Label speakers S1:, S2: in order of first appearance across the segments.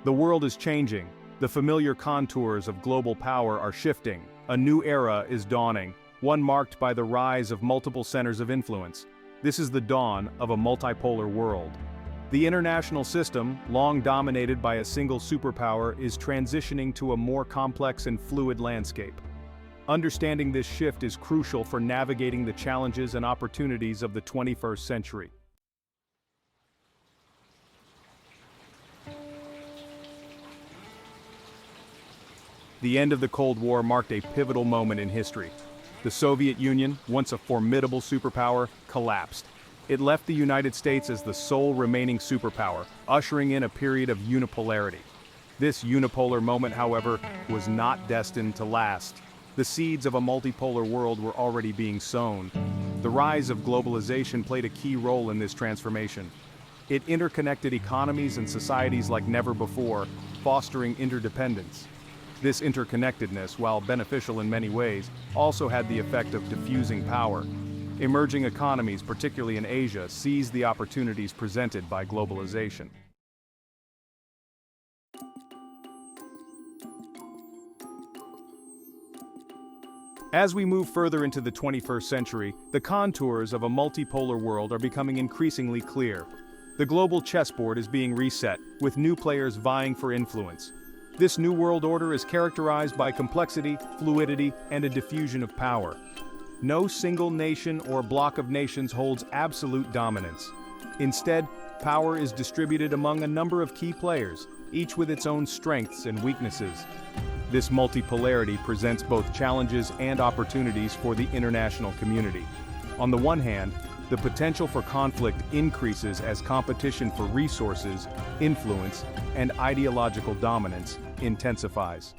S1: The world is changing. The familiar contours of global power are shifting. A new era is dawning, one marked by the rise of multiple centers of influence. This is the dawn of a multipolar world. The international system, long dominated by a single superpower, is transitioning to a more complex and fluid landscape. Understanding this shift is crucial for navigating the challenges and opportunities of the 21st century. The end of the Cold War marked a pivotal moment in history. The Soviet Union, once a formidable superpower, collapsed. It left the United States as the sole remaining superpower, ushering in a period of unipolarity. This unipolar moment, however, was not destined to last. The seeds of a multipolar world were already being sown. The rise of globalization played a key role in this transformation. It interconnected economies and societies like never before, fostering interdependence. This interconnectedness, while beneficial in many ways, also had the effect of diffusing power. Emerging economies, particularly in Asia, seized the opportunities presented by globalization. As we move further into the 21st century, the contours of a multipolar world are becoming increasingly clear. The global chessboard is being reset, with new players vying for influence. This new world order is characterized by complexity, fluidity, and a diffusion of power. No single nation or bloc of nations holds absolute dominance. Instead, power is distributed among a number of key players, each with its own strengths and weaknesses. This multipolarity presents both challenges and opportunities for the international community. On the one hand, the potential for conflict increases as competition for resources, influence, and ideological dominance intensifies.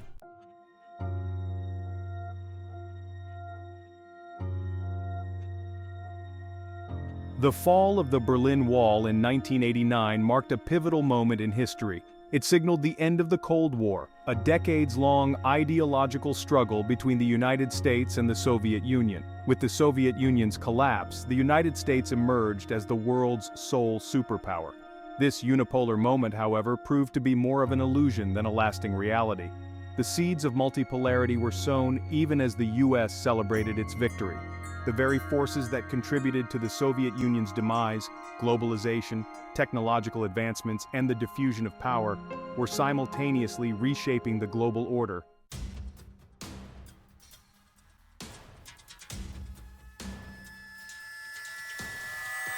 S1: The fall of the Berlin Wall in 1989 marked a pivotal moment in history. It signaled the end of the Cold War, a decades-long ideological struggle between the United States and the Soviet Union. With the Soviet Union's collapse, the United States emerged as the world's sole superpower. This unipolar moment, however, proved to be more of an illusion than a lasting reality. The seeds of multipolarity were sown even as the US celebrated its victory. The very forces that contributed to the Soviet Union's demise, globalization, technological advancements, and the diffusion of power, were simultaneously reshaping the global order.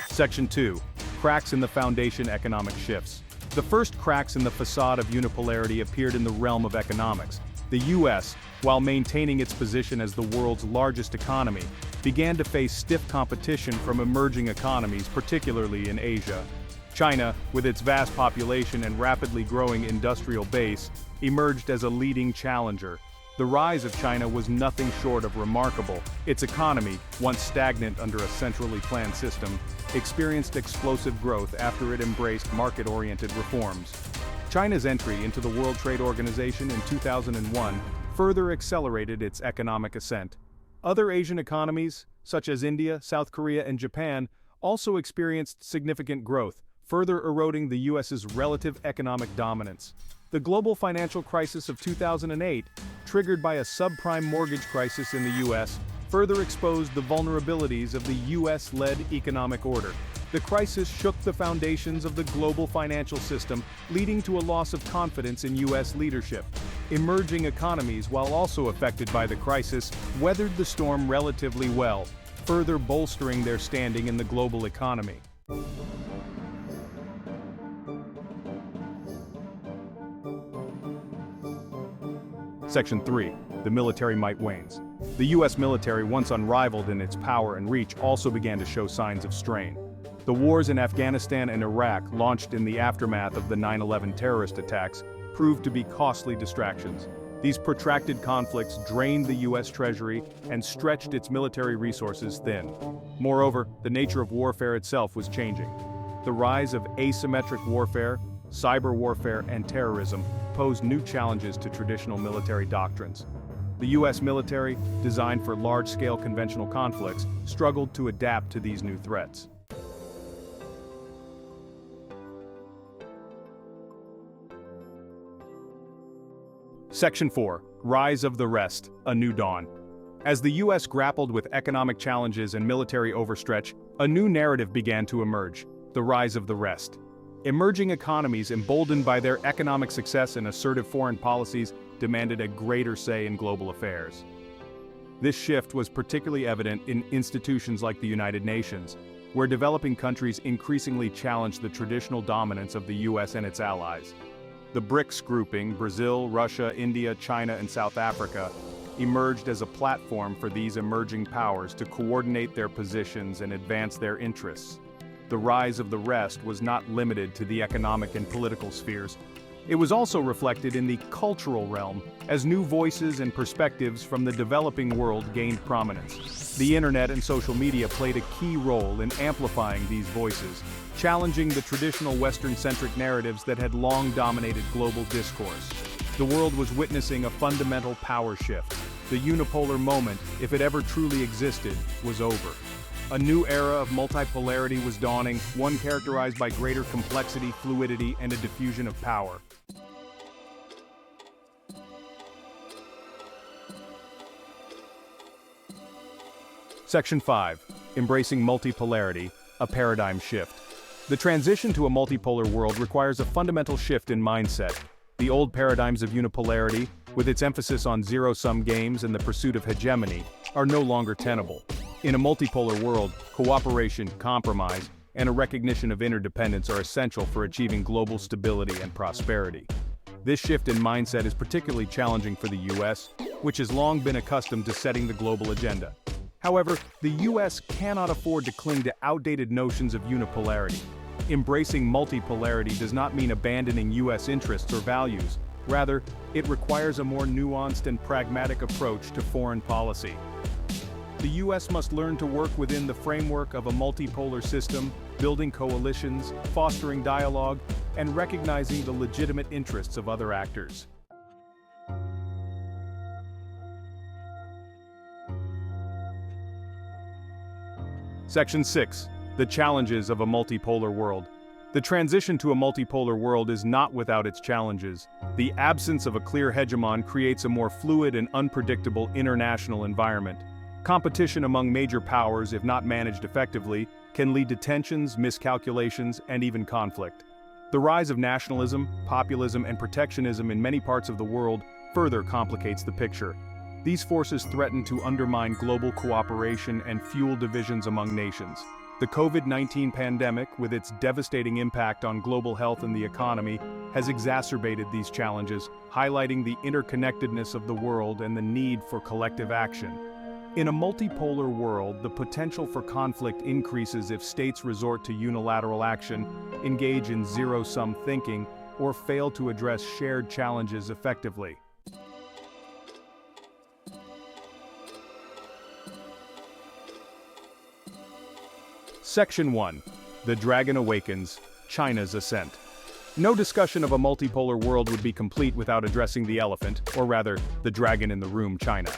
S1: Section 2. Cracks in the foundation: economic shifts. The first cracks in the facade of unipolarity appeared in the realm of economics. The US, while maintaining its position as the world's largest economy, began to face stiff competition from emerging economies, particularly in Asia. China, with its vast population and rapidly growing industrial base, emerged as a leading challenger. The rise of China was nothing short of remarkable. Its economy, once stagnant under a centrally planned system, experienced explosive growth after it embraced market-oriented reforms. China's entry into the World Trade Organization in 2001 further accelerated its economic ascent. Other Asian economies, such as India, South Korea, and Japan, also experienced significant growth, further eroding the US's relative economic dominance. The global financial crisis of 2008, triggered by a subprime mortgage crisis in the US, further exposed the vulnerabilities of the US-led economic order. The crisis shook the foundations of the global financial system, leading to a loss of confidence in US leadership. Emerging economies, while also affected by the crisis, weathered the storm relatively well, further bolstering their standing in the global economy. Section 3. The military might wanes. The US military, once unrivaled in its power and reach, also began to show signs of strain. The wars in Afghanistan and Iraq, launched in the aftermath of the 9/11 terrorist attacks, proved to be costly distractions. These protracted conflicts drained the US Treasury and stretched its military resources thin. Moreover, the nature of warfare itself was changing. The rise of asymmetric warfare, cyber warfare, and terrorism posed new challenges to traditional military doctrines. The US military, designed for large-scale conventional conflicts, struggled to adapt to these new threats. Section 4. Rise of the Rest, a New Dawn. As the U.S. grappled with economic challenges and military overstretch, a new narrative began to emerge: the rise of the rest. Emerging economies, emboldened by their economic success and assertive foreign policies, demanded a greater say in global affairs. This shift was particularly evident in institutions like the United Nations, where developing countries increasingly challenged the traditional dominance of the U.S. and its allies. The BRICS grouping, Brazil, Russia, India, China, and South Africa, emerged as a platform for these emerging powers to coordinate their positions and advance their interests. The rise of the rest was not limited to the economic and political spheres. It was also reflected in the cultural realm, as new voices and perspectives from the developing world gained prominence. The internet and social media played a key role in amplifying these voices, challenging the traditional Western-centric narratives that had long dominated global discourse. The world was witnessing a fundamental power shift. The unipolar moment, if it ever truly existed, was over. A new era of multipolarity was dawning, one characterized by greater complexity, fluidity, and a diffusion of power. Section 5. Embracing multipolarity, a paradigm shift. The transition to a multipolar world requires a fundamental shift in mindset. The old paradigms of unipolarity, with its emphasis on zero-sum games and the pursuit of hegemony, are no longer tenable. In a multipolar world, cooperation, compromise, and a recognition of interdependence are essential for achieving global stability and prosperity. This shift in mindset is particularly challenging for the U.S., which has long been accustomed to setting the global agenda. However, the U.S. cannot afford to cling to outdated notions of unipolarity. Embracing multipolarity does not mean abandoning U.S. interests or values. Rather, it requires a more nuanced and pragmatic approach to foreign policy. The U.S. must learn to work within the framework of a multipolar system, building coalitions, fostering dialogue, and recognizing the legitimate interests of other actors. Section 6. The challenges of a multipolar world. The transition to a multipolar world is not without its challenges. The absence of a clear hegemon creates a more fluid and unpredictable international environment. Competition among major powers, if not managed effectively, can lead to tensions, miscalculations, and even conflict. The rise of nationalism, populism, and protectionism in many parts of the world further complicates the picture. These forces threaten to undermine global cooperation and fuel divisions among nations. The COVID-19 pandemic, with its devastating impact on global health and the economy, has exacerbated these challenges, highlighting the interconnectedness of the world and the need for collective action. In a multipolar world, the potential for conflict increases if states resort to unilateral action, engage in zero-sum thinking, or fail to address shared challenges effectively. Section 1. The Dragon Awakens, China's Ascent. No discussion of a multipolar world would be complete without addressing the elephant, or rather, the dragon in the room, China.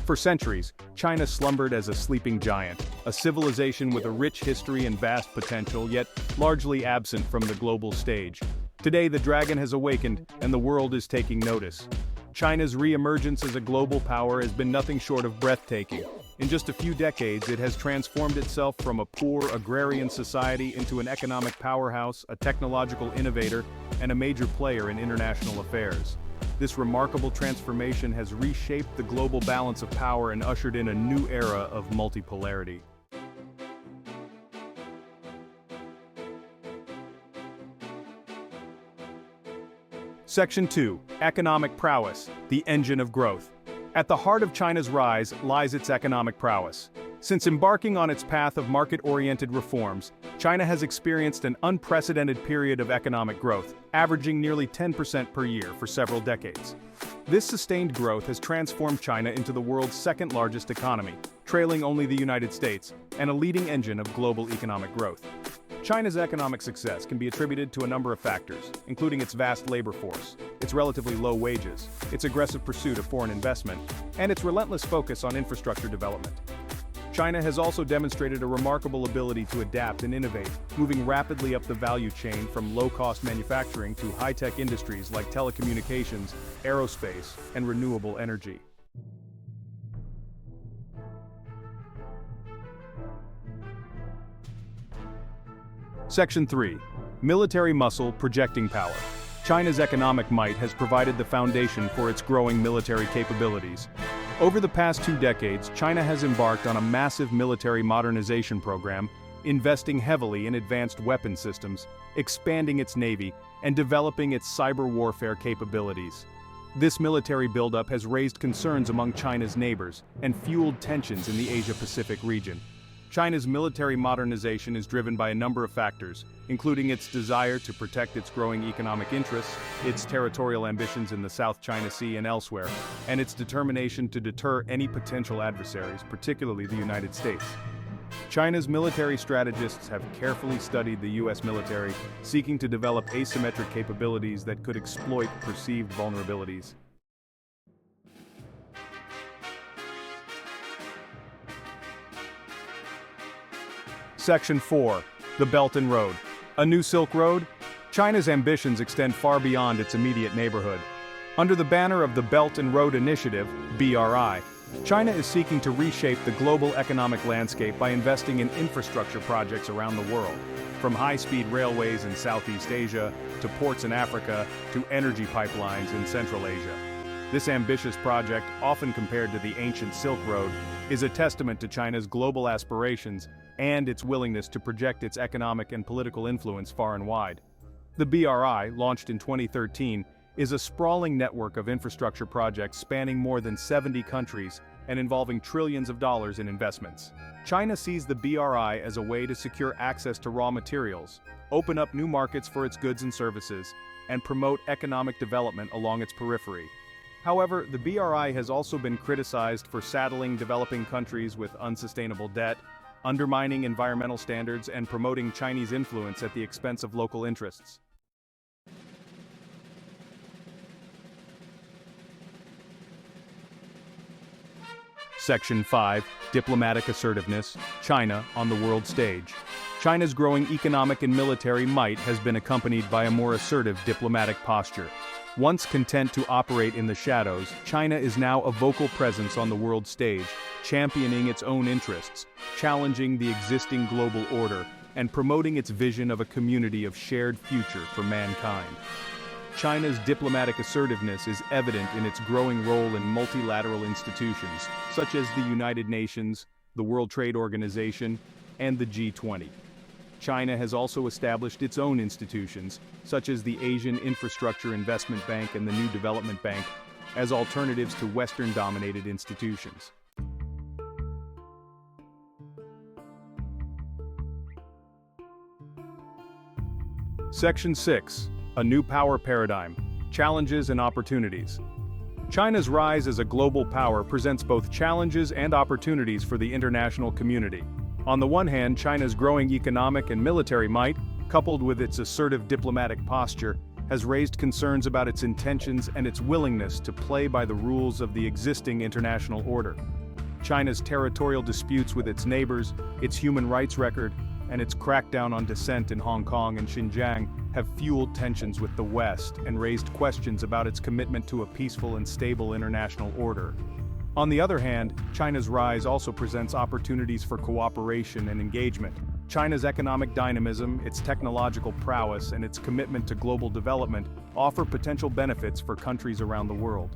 S1: For centuries, China slumbered as a sleeping giant, a civilization with a rich history and vast potential, yet largely absent from the global stage. Today, the dragon has awakened, and the world is taking notice. China's re-emergence as a global power has been nothing short of breathtaking. In just a few decades, it has transformed itself from a poor agrarian society into an economic powerhouse, a technological innovator, and a major player in international affairs. This remarkable transformation has reshaped the global balance of power and ushered in a new era of multipolarity. Section 2. Economic Prowess, the Engine of Growth. At the heart of China's rise lies its economic prowess. Since embarking on its path of market-oriented reforms, China has experienced an unprecedented period of economic growth, averaging nearly 10% per year for several decades. This sustained growth has transformed China into the world's second-largest economy, trailing only the United States, and a leading engine of global economic growth. China's economic success can be attributed to a number of factors, including its vast labor force, its relatively low wages, its aggressive pursuit of foreign investment, and its relentless focus on infrastructure development. China has also demonstrated a remarkable ability to adapt and innovate, moving rapidly up the value chain from low-cost manufacturing to high-tech industries like telecommunications, aerospace, and renewable energy. Section 3. Military muscle projecting power. China's economic might has provided the foundation for its growing military capabilities. Over the past 2 decades, China has embarked on a massive military modernization program, investing heavily in advanced weapon systems, expanding its navy, and developing its cyber warfare capabilities. This military buildup has raised concerns among China's neighbors and fueled tensions in the Asia-Pacific region. China's military modernization is driven by a number of factors, including its desire to protect its growing economic interests, its territorial ambitions in the South China Sea and elsewhere, and its determination to deter any potential adversaries, particularly the United States. China's military strategists have carefully studied the U.S. military, seeking to develop asymmetric capabilities that could exploit perceived vulnerabilities. Section 4. The Belt and Road. A new Silk Road? China's ambitions extend far beyond its immediate neighborhood. Under the banner of the Belt and Road Initiative, BRI, China is seeking to reshape the global economic landscape by investing in infrastructure projects around the world, from high-speed railways in Southeast Asia, to ports in Africa, to energy pipelines in Central Asia. This ambitious project, often compared to the ancient Silk Road, is a testament to China's global aspirations and its willingness to project its economic and political influence far and wide. The BRI, launched in 2013, is a sprawling network of infrastructure projects spanning more than 70 countries and involving trillions of dollars in investments. China sees the BRI as a way to secure access to raw materials, open up new markets for its goods and services, and promote economic development along its periphery. However, the BRI has also been criticized for saddling developing countries with unsustainable debt, undermining environmental standards, and promoting Chinese influence at the expense of local interests. Section 5. Diplomatic assertiveness. China on the world stage. China's growing economic and military might has been accompanied by a more assertive diplomatic posture. Once content to operate in the shadows, China is now a vocal presence on the world stage, championing its own interests, challenging the existing global order, and promoting its vision of a community of shared future for mankind. China's diplomatic assertiveness is evident in its growing role in multilateral institutions, such as the United Nations, the World Trade Organization, and the G20. China has also established its own institutions, such as the Asian Infrastructure Investment Bank and the New Development Bank, as alternatives to Western-dominated institutions. Section 6. A new power paradigm. Challenges and opportunities. China's rise as a global power presents both challenges and opportunities for the international community. On the one hand, China's growing economic and military might, coupled with its assertive diplomatic posture, has raised concerns about its intentions and its willingness to play by the rules of the existing international order. China's territorial disputes with its neighbors, its human rights record, and its crackdown on dissent in Hong Kong and Xinjiang have fueled tensions with the West and raised questions about its commitment to a peaceful and stable international order. On the other hand, China's rise also presents opportunities for cooperation and engagement. China's economic dynamism, its technological prowess, and its commitment to global development offer potential benefits for countries around the world.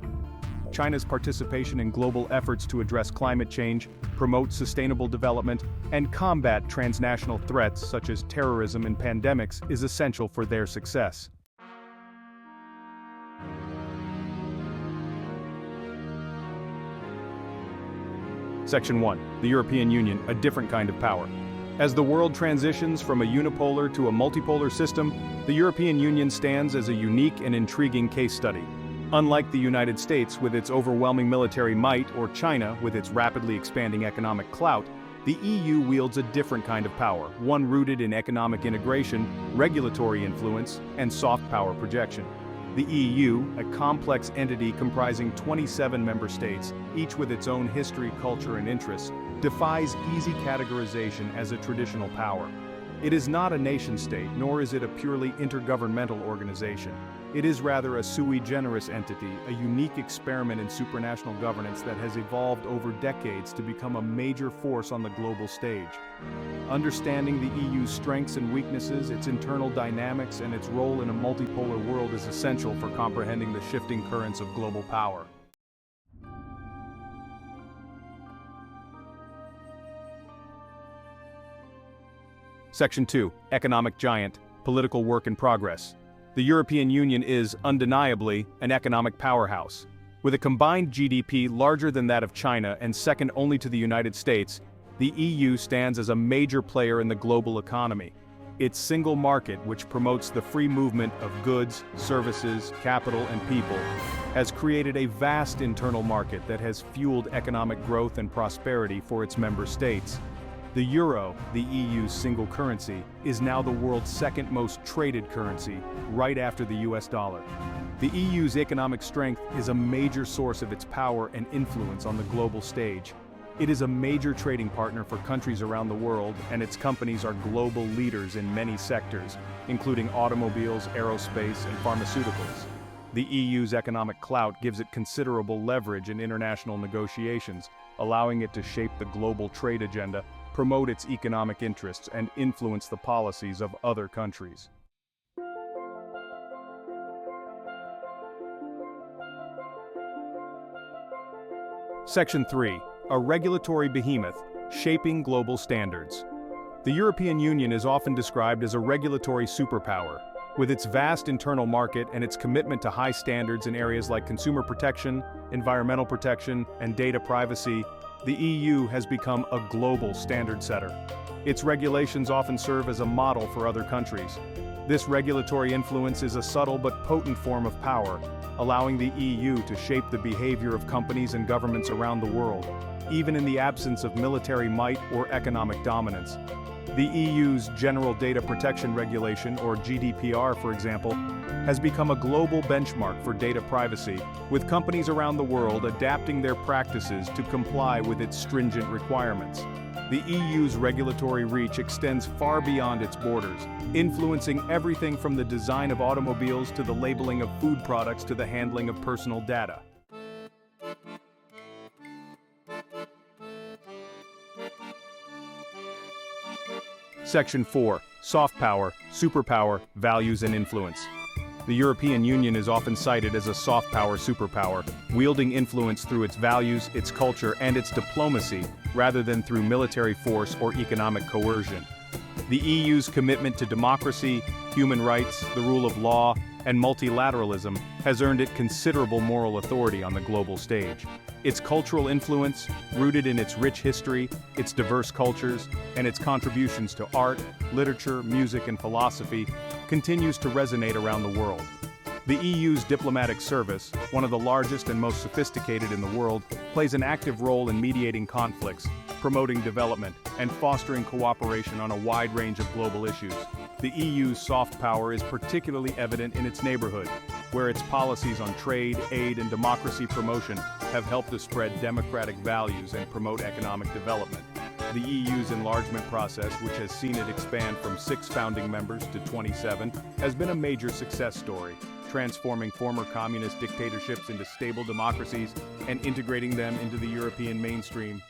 S1: China's participation in global efforts to address climate change, promote sustainable development, and combat transnational threats such as terrorism and pandemics is essential for their success. Section 1. The European Union, a different kind of power. As the world transitions from a unipolar to a multipolar system, the European Union stands as a unique and intriguing case study. Unlike the United States with its overwhelming military might or China with its rapidly expanding economic clout, the EU wields a different kind of power, one rooted in economic integration, regulatory influence, and soft power projection. The EU, a complex entity comprising 27 member states, each with its own history, culture, and interests, defies easy categorization as a traditional power. It is not a nation-state, nor is it a purely intergovernmental organization. It is rather a sui generis entity, a unique experiment in supranational governance that has evolved over decades to become a major force on the global stage. Understanding the EU's strengths and weaknesses, its internal dynamics, and its role in a multipolar world is essential for comprehending the shifting currents of global power. Section 2. Economic Giant, Political Work in Progress. The European Union is, undeniably, an economic powerhouse. With a combined GDP larger than that of China and second only to the United States, the EU stands as a major player in the global economy. Its single market, which promotes the free movement of goods, services, capital, and people, has created a vast internal market that has fueled economic growth and prosperity for its member states. The euro, the EU's single currency, is now the world's second most traded currency, right after the US dollar. The EU's economic strength is a major source of its power and influence on the global stage. It is a major trading partner for countries around the world, and its companies are global leaders in many sectors, including automobiles, aerospace, and pharmaceuticals. The EU's economic clout gives it considerable leverage in international negotiations, allowing it to shape the global trade agenda, promote its economic interests, and influence the policies of other countries. Section 3. A regulatory behemoth, shaping global standards. The European Union is often described as a regulatory superpower. With its vast internal market and its commitment to high standards in areas like consumer protection, environmental protection, and data privacy, the EU has become a global standard setter. Its regulations often serve as a model for other countries. This regulatory influence is a subtle but potent form of power, allowing the EU to shape the behavior of companies and governments around the world, even in the absence of military might or economic dominance. The EU's General Data Protection Regulation, or GDPR for example, has become a global benchmark for data privacy, with companies around the world adapting their practices to comply with its stringent requirements. The EU's regulatory reach extends far beyond its borders, influencing everything from the design of automobiles to the labeling of food products to the handling of personal data. Section 4. Soft power, superpower, values and influence. The European Union is often cited as a soft power superpower, wielding influence through its values, its culture, and its diplomacy, rather than through military force or economic coercion. The EU's commitment to democracy, human rights, the rule of law, and multilateralism has earned it considerable moral authority on the global stage. Its cultural influence, rooted in its rich history, its diverse cultures, and its contributions to art, literature, music, and philosophy, continues to resonate around the world. The EU's diplomatic service, one of the largest and most sophisticated in the world, plays an active role in mediating conflicts, promoting development, and fostering cooperation on a wide range of global issues. The EU's soft power is particularly evident in its neighborhood, where its policies on trade, aid, and democracy promotion have helped to spread democratic values and promote economic development. The EU's enlargement process, which has seen it expand from 6 founding members to 27, has been a major success story, transforming former communist dictatorships into stable democracies and integrating them into the European mainstream.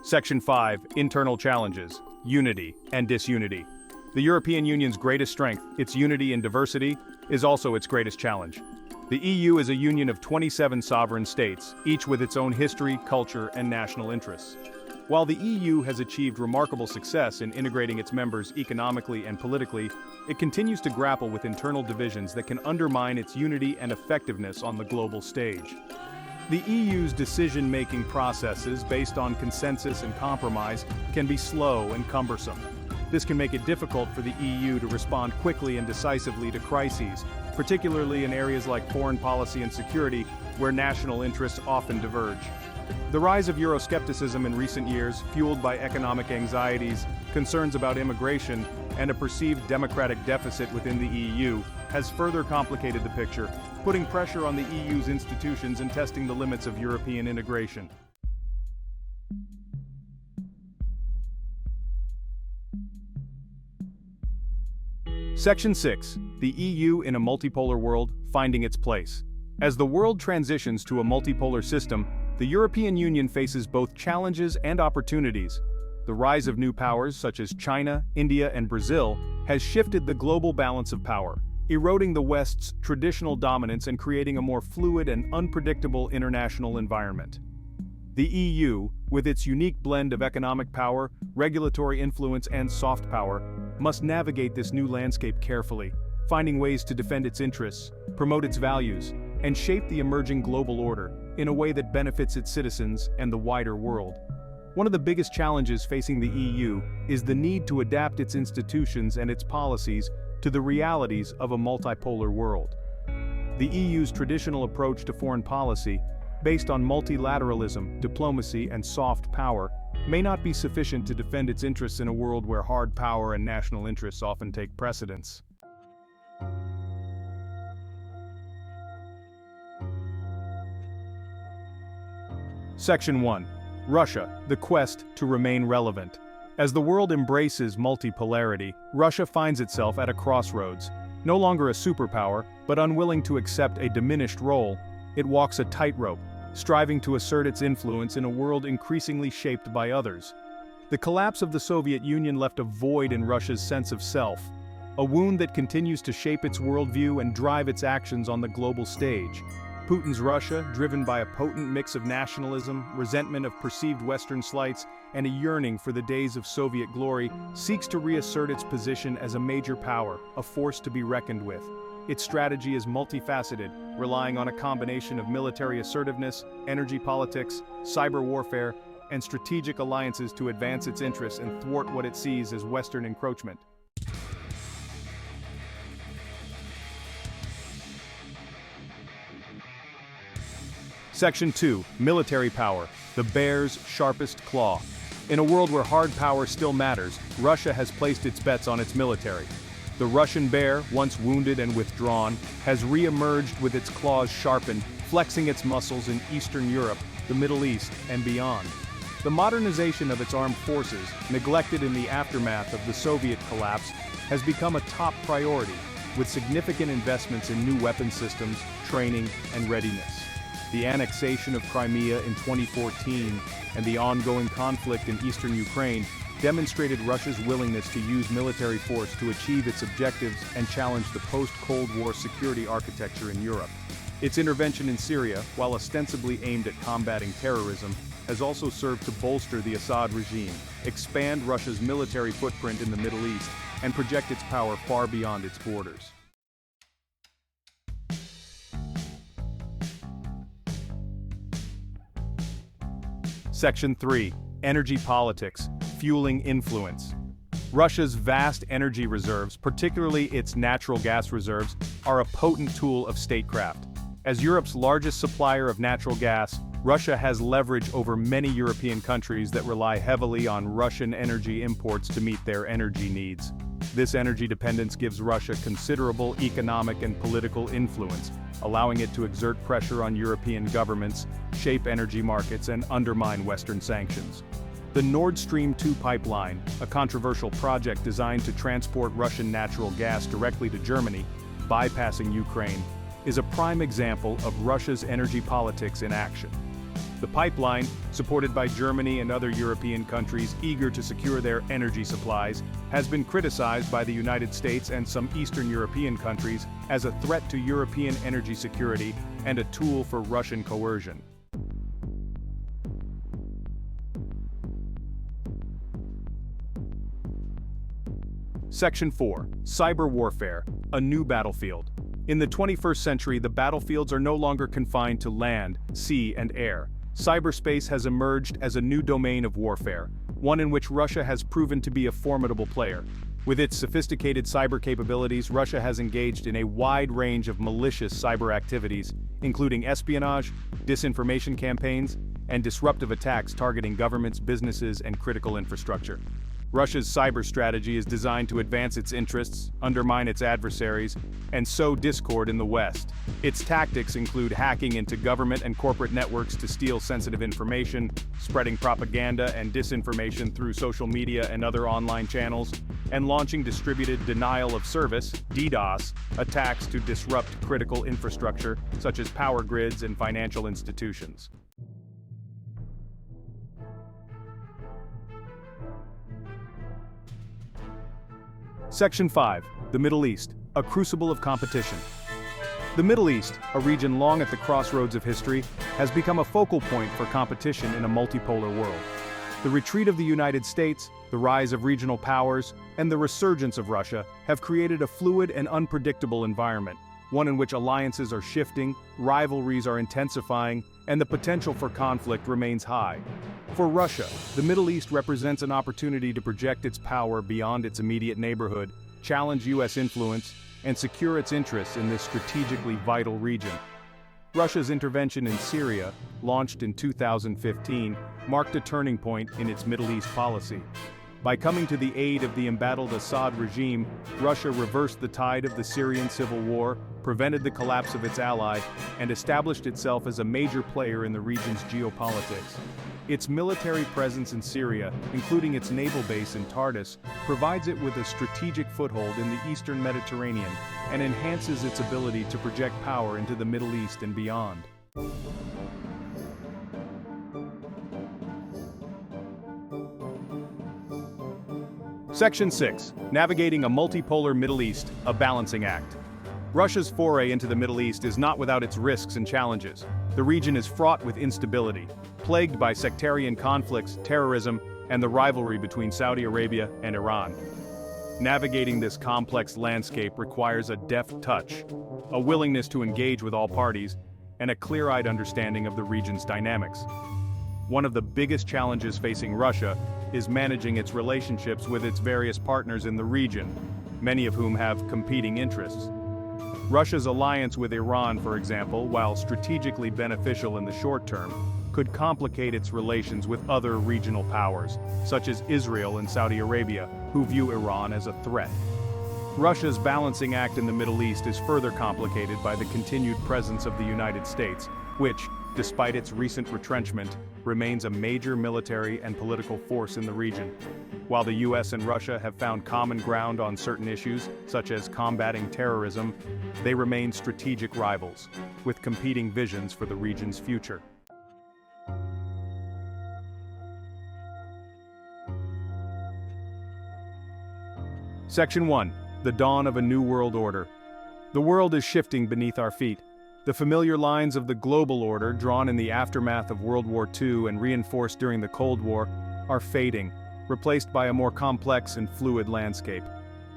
S1: Section 5. Internal challenges, unity and disunity. The European Union's greatest strength, its unity in diversity, is also its greatest challenge. The EU is a union of 27 sovereign states, each with its own history, culture, and national interests. While the EU has achieved remarkable success in integrating its members economically and politically, it continues to grapple with internal divisions that can undermine its unity and effectiveness on the global stage. The EU's decision-making processes based on consensus and compromise can be slow and cumbersome. This can make it difficult for the EU to respond quickly and decisively to crises, particularly in areas like foreign policy and security, where national interests often diverge. The rise of Euroscepticism in recent years, fueled by economic anxieties, concerns about immigration, and a perceived democratic deficit within the EU, has further complicated the picture, putting pressure on the EU's institutions and testing the limits of European integration. Section 6. The EU in a multipolar world, finding its place. As the world transitions to a multipolar system, the European Union faces both challenges and opportunities. The rise of new powers such as China, India, and Brazil has shifted the global balance of power, eroding the West's traditional dominance and creating a more fluid and unpredictable international environment. The EU, with its unique blend of economic power, regulatory influence, and soft power, must navigate this new landscape carefully, finding ways to defend its interests, promote its values, and shape the emerging global order in a way that benefits its citizens and the wider world. One of the biggest challenges facing the EU is the need to adapt its institutions and its policies to the realities of a multipolar world. The EU's traditional approach to foreign policy, based on multilateralism, diplomacy, and soft power, may not be sufficient to defend its interests in a world where hard power and national interests often take precedence. Section 1. Russia, the quest to remain relevant. As the world embraces multipolarity, Russia finds itself at a crossroads. No longer a superpower, but unwilling to accept a diminished role, it walks a tightrope, striving to assert its influence in a world increasingly shaped by others. The collapse of the Soviet Union left a void in Russia's sense of self, a wound that continues to shape its worldview and drive its actions on the global stage. Putin's Russia, driven by a potent mix of nationalism, resentment of perceived Western slights, and a yearning for the days of Soviet glory, seeks to reassert its position as a major power, a force to be reckoned with. Its strategy is multifaceted, relying on a combination of military assertiveness, energy politics, cyber warfare, and strategic alliances to advance its interests and thwart what it sees as Western encroachment. Section 2. Military power, the bear's sharpest claw. In a world where hard power still matters, Russia has placed its bets on its military. The Russian bear, once wounded and withdrawn, has re-emerged with its claws sharpened, flexing its muscles in Eastern Europe, the Middle East, and beyond. The modernization of its armed forces, neglected in the aftermath of the Soviet collapse, has become a top priority, with significant investments in new weapon systems, training, and readiness. The annexation of Crimea in 2014 and the ongoing conflict in eastern Ukraine demonstrated Russia's willingness to use military force to achieve its objectives and challenge the post-Cold War security architecture in Europe. Its intervention in Syria, while ostensibly aimed at combating terrorism, has also served to bolster the Assad regime, expand Russia's military footprint in the Middle East, and project its power far beyond its borders. Section 3. Energy politics, fueling influence. Russia's vast energy reserves, particularly its natural gas reserves, are a potent tool of statecraft. As Europe's largest supplier of natural gas, Russia has leverage over many European countries that rely heavily on Russian energy imports to meet their energy needs. This energy dependence gives Russia considerable economic and political influence, allowing it to exert pressure on European governments, shape energy markets, and undermine Western sanctions. The Nord Stream 2 pipeline, a controversial project designed to transport Russian natural gas directly to Germany, bypassing Ukraine, is a prime example of Russia's energy politics in action. The pipeline, supported by Germany and other European countries eager to secure their energy supplies, has been criticized by the United States and some Eastern European countries as a threat to European energy security and a tool for Russian coercion. Section 4. Cyber warfare, a new battlefield. In the 21st century, the battlefields are no longer confined to land, sea, and air. Cyberspace has emerged as a new domain of warfare, one in which Russia has proven to be a formidable player. With its sophisticated cyber capabilities, Russia has engaged in a wide range of malicious cyber activities, including espionage, disinformation campaigns, and disruptive attacks targeting governments, businesses, and critical infrastructure. Russia's cyber strategy is designed to advance its interests, undermine its adversaries, and sow discord in the West. Its tactics include hacking into government and corporate networks to steal sensitive information, spreading propaganda and disinformation through social media and other online channels, and launching distributed denial of service (DDoS) attacks to disrupt critical infrastructure such as power grids and financial institutions. Section 5. The Middle East, a crucible of competition. The Middle East, a region long at the crossroads of history, has become a focal point for competition in a multipolar world. The retreat of the United States, the rise of regional powers, and the resurgence of Russia have created a fluid and unpredictable environment, one in which alliances are shifting, rivalries are intensifying, and the potential for conflict remains high. For Russia, the Middle East represents an opportunity to project its power beyond its immediate neighborhood, challenge U.S. influence, and secure its interests in this strategically vital region. Russia's intervention in Syria, launched in 2015, marked a turning point in its Middle East policy. By coming to the aid of the embattled Assad regime, Russia reversed the tide of the Syrian civil war, prevented the collapse of its ally, and established itself as a major player in the region's geopolitics. Its military presence in Syria, including its naval base in Tartus, provides it with a strategic foothold in the eastern Mediterranean and enhances its ability to project power into the Middle East and beyond. Section 6. Navigating a multipolar Middle East, a balancing act. Russia's foray into the Middle East is not without its risks and challenges. The region is fraught with instability, plagued by sectarian conflicts, terrorism, and the rivalry between Saudi Arabia and Iran. Navigating this complex landscape requires a deft touch, a willingness to engage with all parties, and a clear-eyed understanding of the region's dynamics. One of the biggest challenges facing Russia is managing its relationships with its various partners in the region, many of whom have competing interests. Russia's alliance with Iran, for example, while strategically beneficial in the short term, could complicate its relations with other regional powers, such as Israel and Saudi Arabia, who view Iran as a threat. Russia's balancing act in the Middle East is further complicated by the continued presence of the United States, which, despite its recent retrenchment, remains a major military and political force in the region. While the US and Russia have found common ground on certain issues, such as combating terrorism, they remain strategic rivals, with competing visions for the region's future. Section 1. The Dawn of a New World Order. The world is shifting beneath our feet. The familiar lines of the global order, drawn in the aftermath of World War II and reinforced during the Cold War, are fading, replaced by a more complex and fluid landscape.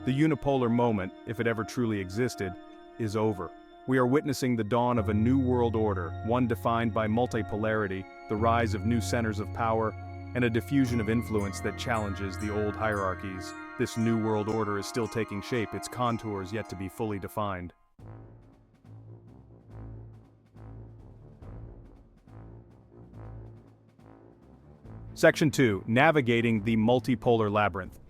S1: The unipolar moment, if it ever truly existed, is over. We are witnessing the dawn of a new world order, one defined by multipolarity, the rise of new centers of power, and a diffusion of influence that challenges the old hierarchies. This new world order is still taking shape, its contours yet to be fully defined. Section 2. Navigating the Multipolar Labyrinth.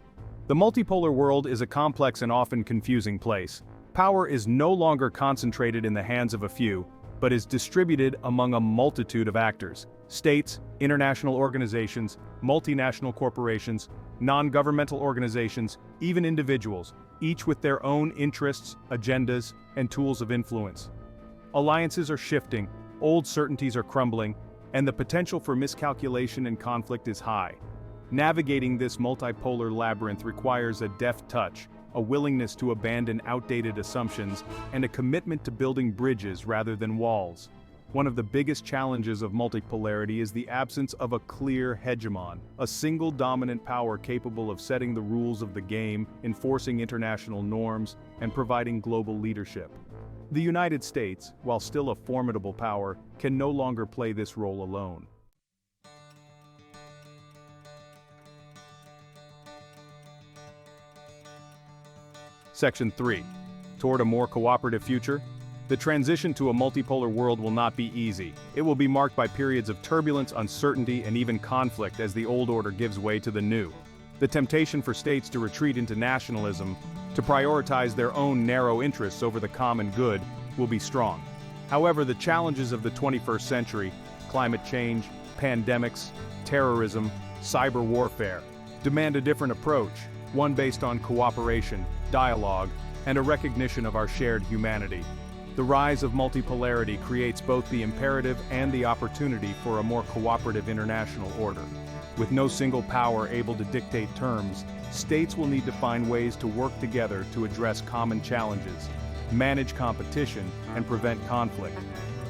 S1: The multipolar world is a complex and often confusing place. Power is no longer concentrated in the hands of a few, but is distributed among a multitude of actors: states, international organizations, multinational corporations, non-governmental organizations, even individuals, each with their own interests, agendas, and tools of influence. Alliances are shifting, old certainties are crumbling, and the potential for miscalculation and conflict is high. Navigating this multipolar labyrinth requires a deft touch, a willingness to abandon outdated assumptions, and a commitment to building bridges rather than walls. One of the biggest challenges of multipolarity is the absence of a clear hegemon, a single dominant power capable of setting the rules of the game, enforcing international norms, and providing global leadership. The United States, while still a formidable power, can no longer play this role alone. Section 3. Toward a more cooperative future? The transition to a multipolar world will not be easy. It will be marked by periods of turbulence, uncertainty, and even conflict as the old order gives way to the new. The temptation for states to retreat into nationalism, to prioritize their own narrow interests over the common good, will be strong. However, the challenges of the 21st century, climate change, pandemics, terrorism, cyber warfare, demand a different approach, one based on cooperation, dialogue, and a recognition of our shared humanity. The rise of multipolarity creates both the imperative and the opportunity for a more cooperative international order. With no single power able to dictate terms, states will need to find ways to work together to address common challenges, manage competition, and prevent conflict.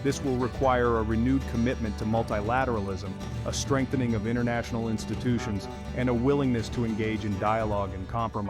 S1: This will require a renewed commitment to multilateralism, a strengthening of international institutions, and a willingness to engage in dialogue and compromise.